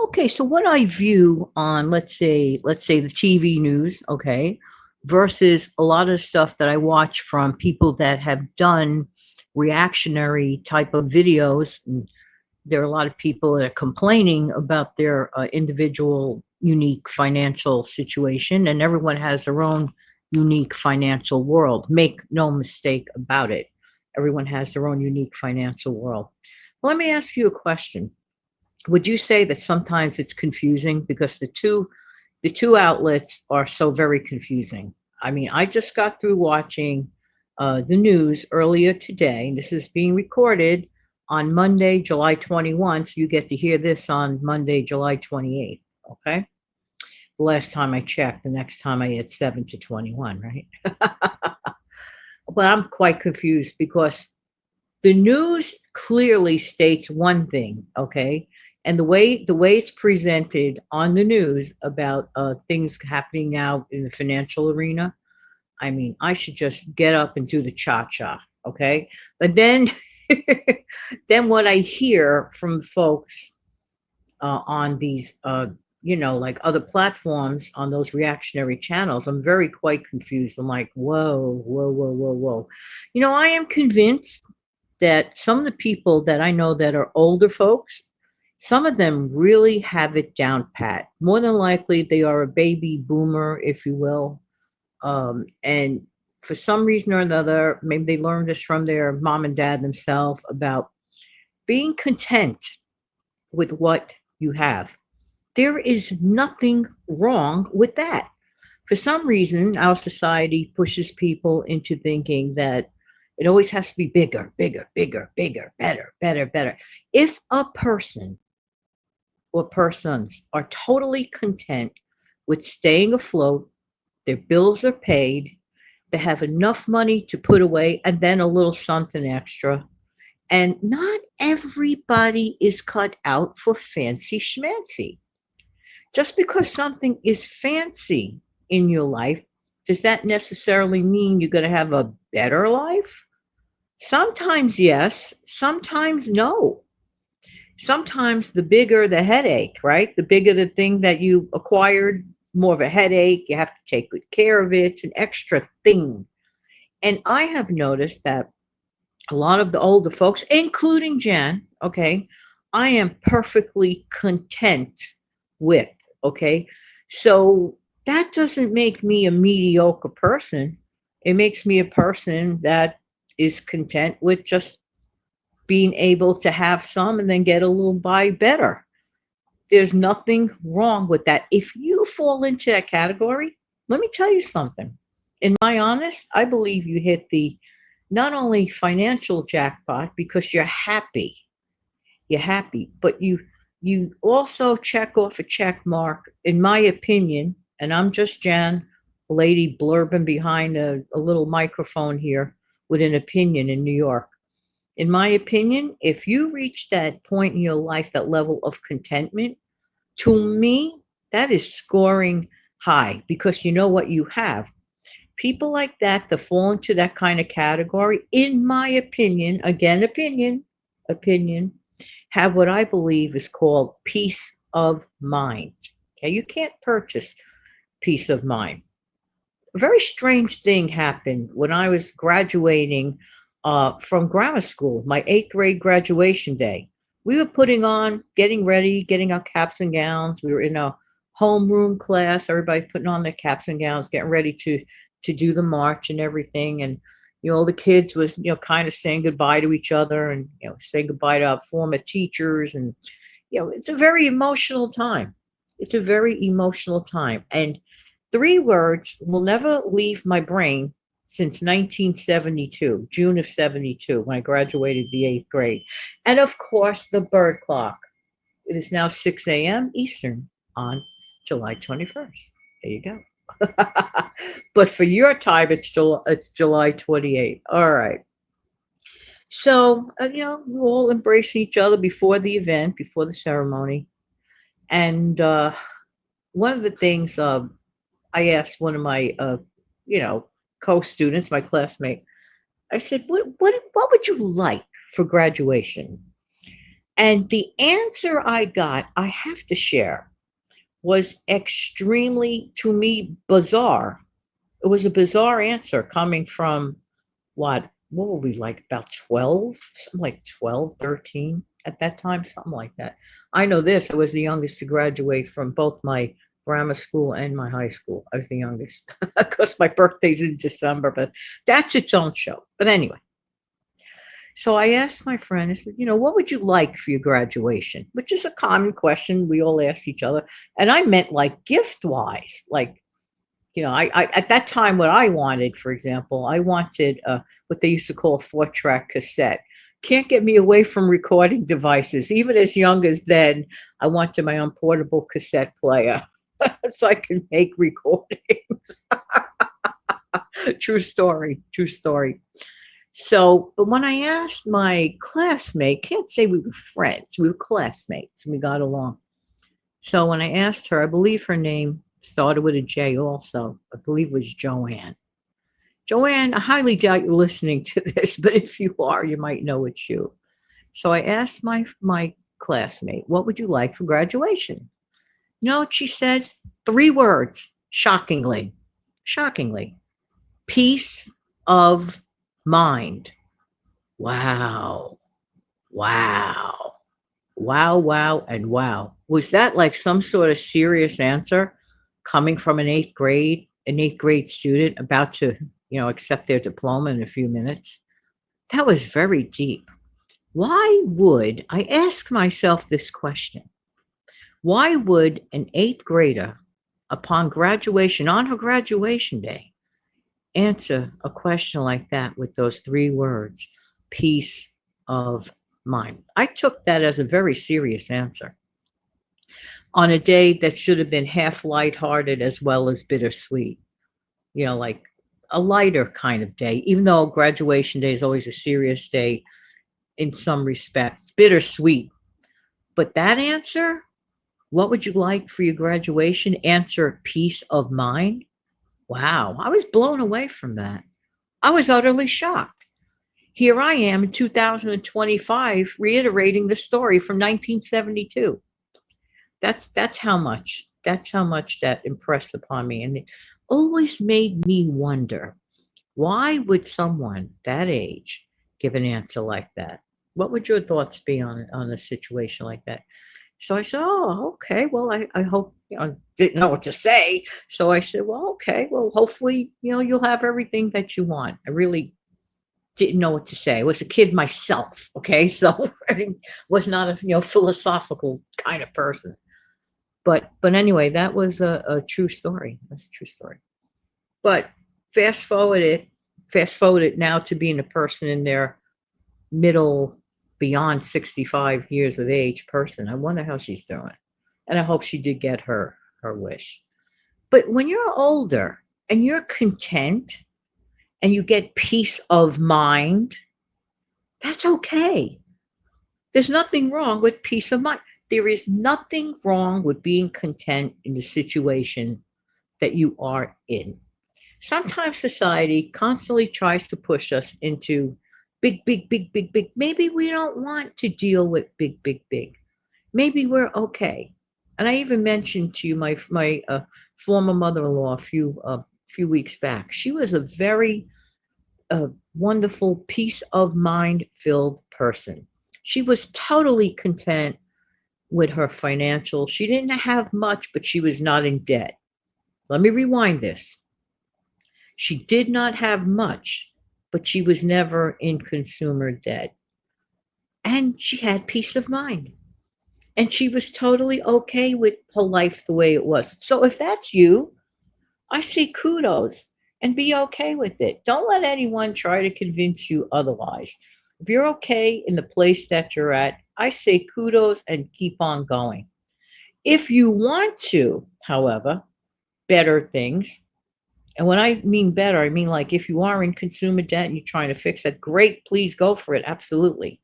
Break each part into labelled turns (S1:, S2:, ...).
S1: Okay, so what I view on, let's say the TV news, okay, versus a lot of stuff that I watch from people that have done reactionary type of videos. And there are a lot of people that are complaining about their individual unique financial situation, and everyone has their own unique financial world. Make no mistake about it. Everyone has their own unique financial world. Well, let me ask you a question. Would you say that sometimes it's confusing because the two outlets are so very confusing? I mean, I just got through watching the news earlier today. This is being recorded on Monday, July 21, so you get to hear this on Monday, July 28th. Okay. The last time I checked, the next time I had 7 to 21, right? But I'm quite confused because the news clearly states one thing, okay? And the way it's presented on the news about things happening now in the financial arena, I mean, I should just get up and do the cha cha, okay? But then, then what I hear from folks on these, like other platforms on those reactionary channels, I'm very quite confused. I'm like, whoa, whoa, whoa, whoa, whoa. I am convinced that some of the people that I know that are older folks, some of them really have it down pat. More than likely, they are a baby boomer, if you will. And for some reason or another, maybe they learned this from their mom and dad themselves about being content with what you have. There is nothing wrong with that. For some reason, our society pushes people into thinking that it always has to be bigger, bigger, bigger, bigger, better, better, better. If a person or persons are totally content with staying afloat, their bills are paid, they have enough money to put away, and then a little something extra. And not everybody is cut out for fancy schmancy. Just because something is fancy in your life, does that necessarily mean you're going to have a better life? Sometimes yes, sometimes no. Sometimes the bigger the headache, right? The bigger the thing that you acquired, more of a headache. You have to take good care of it. It's an extra thing. And I have noticed that a lot of the older folks, including Jan, okay, I am perfectly content with, okay? So that doesn't make me a mediocre person. It makes me a person that is content with just being able to have some and then get a little by better. There's nothing wrong with that. If you fall into that category, let me tell you something. In my honest, I believe you hit the not only financial jackpot because you're happy, but you also check off a check mark, in my opinion, and I'm just Jan, a lady blurbing behind a little microphone here with an opinion in New York. In my opinion, if you reach that point in your life, that level of contentment, to me, that is scoring high because you know what you have. People like that fall into that kind of category, in my opinion, again, opinion, have what I believe is called peace of mind. Okay, you can't purchase peace of mind. A very strange thing happened when I was graduating from grammar school, my eighth grade graduation day. We were putting on, getting ready, getting our caps and gowns. We were in a homeroom class, everybody putting on their caps and gowns, getting ready to do the march and everything. And all the kids was kind of saying goodbye to each other and saying goodbye to our former teachers. And it's a very emotional time. It's a very emotional time. And three words will never leave my brain since 1972, June of 72, when I graduated the eighth grade. And of course, the bird clock. It is now 6 a.m. Eastern on July 21st. There you go. But for your time, it's July 28th. All right. So, we all embrace each other before the event, before the ceremony. And one of the things I asked one of my, you know, co-students, my classmate, I said, what would you like for graduation? And the answer I got, I have to share, was extremely, to me, bizarre. It was a bizarre answer coming from what were we, like about 12, something like 12, 13 at that time, something like that. I know this, I was the youngest to graduate from both my grammar school and my high school. I was the youngest because my birthday's in December, but that's its own show. But anyway, so I asked my friend, I said, what would you like for your graduation? Which is a common question we all ask each other. And I meant like gift wise, like, I at that time, what I wanted, for example, I wanted what they used to call a 4-track cassette. Can't get me away from recording devices. Even as young as then, I wanted my own portable cassette player so I could make recordings. True story. True story. So, but when I asked my classmate, can't say we were friends, we were classmates, and we got along. So when I asked her, I believe her name started with a J also. I believe it was Joanne. Joanne, I highly doubt you're listening to this, but if you are, you might know it's you. So I asked my classmate, what would you like for graduation? You know what she said? 3 words, shockingly. Shockingly. Peace of mind. Wow. Wow. Wow, wow, and wow. Was that like some sort of serious answer coming from an eighth grade student about to, accept their diploma in a few minutes? That was very deep. Why would I ask myself this question? Why would an eighth grader, upon graduation, on her graduation day, answer a question like that with those 3 words, peace of mind? I took that as a very serious answer on a day that should have been half lighthearted as well as bittersweet, like a lighter kind of day, even though graduation day is always a serious day in some respects, bittersweet. But that answer, what would you like for your graduation? Answer, peace of mind. Wow, I was blown away from that. I was utterly shocked. Here I am in 2025 reiterating the story from 1972. That's how much that impressed upon me, and it always made me wonder, why would someone that age give an answer like that? What would your thoughts be on a situation like that? So I said, oh, okay, well, I hope, I didn't know what to say, so I said, well, okay, well, hopefully, you'll have everything that you want. I really didn't know what to say. I was a kid myself, okay, so I was not a philosophical kind of person. But anyway, that was a true story. That's a true story. But fast forward it, fast forward it now to being a person in their middle, beyond 65 years of age person. I wonder how she's doing. And I hope she did get her wish. But when you're older and you're content and you get peace of mind, that's okay. There's nothing wrong with peace of mind. There is nothing wrong with being content in the situation that you are in. Sometimes society constantly tries to push us into big, big, big, big, big. Maybe we don't want to deal with big, big, big. Maybe we're okay. And I even mentioned to you my former mother-in-law a few weeks back. She was a very wonderful, peace of mind filled person. She was totally content with her financial. She didn't have much, but she was not in debt. Let me rewind this. She did not have much, but she was never in consumer debt. And she had peace of mind. And she was totally okay with her life the way it was. So if that's you, I say kudos and be okay with it. Don't let anyone try to convince you otherwise. If you're okay in the place that you're at, I say kudos and keep on going. If you want to, however, better things, and when I mean better, I mean like if you are in consumer debt and you're trying to fix that, great, please go for it. Absolutely.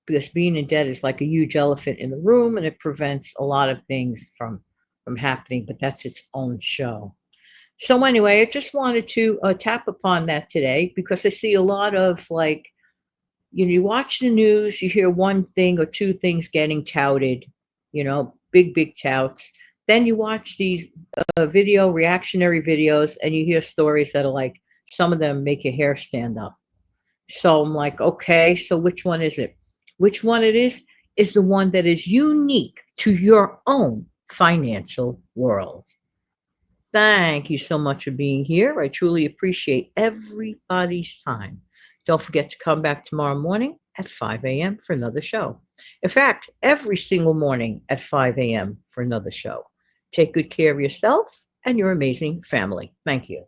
S1: Because being in debt is like a huge elephant in the room and it prevents a lot of things from happening, but that's its own show. So anyway, I just wanted to tap upon that today because I see a lot of like, you watch the news, you hear one thing or two things getting touted, big touts. Then you watch these video reactionary videos, and you hear stories that are like, some of them make your hair stand up. So I'm like, okay, so which one is it? Which one it is the one that is unique to your own financial world. Thank you so much for being here. I truly appreciate everybody's time. Don't forget to come back tomorrow morning at 5 a.m. for another show. In fact, every single morning at 5 a.m. for another show. Take good care of yourself and your amazing family. Thank you.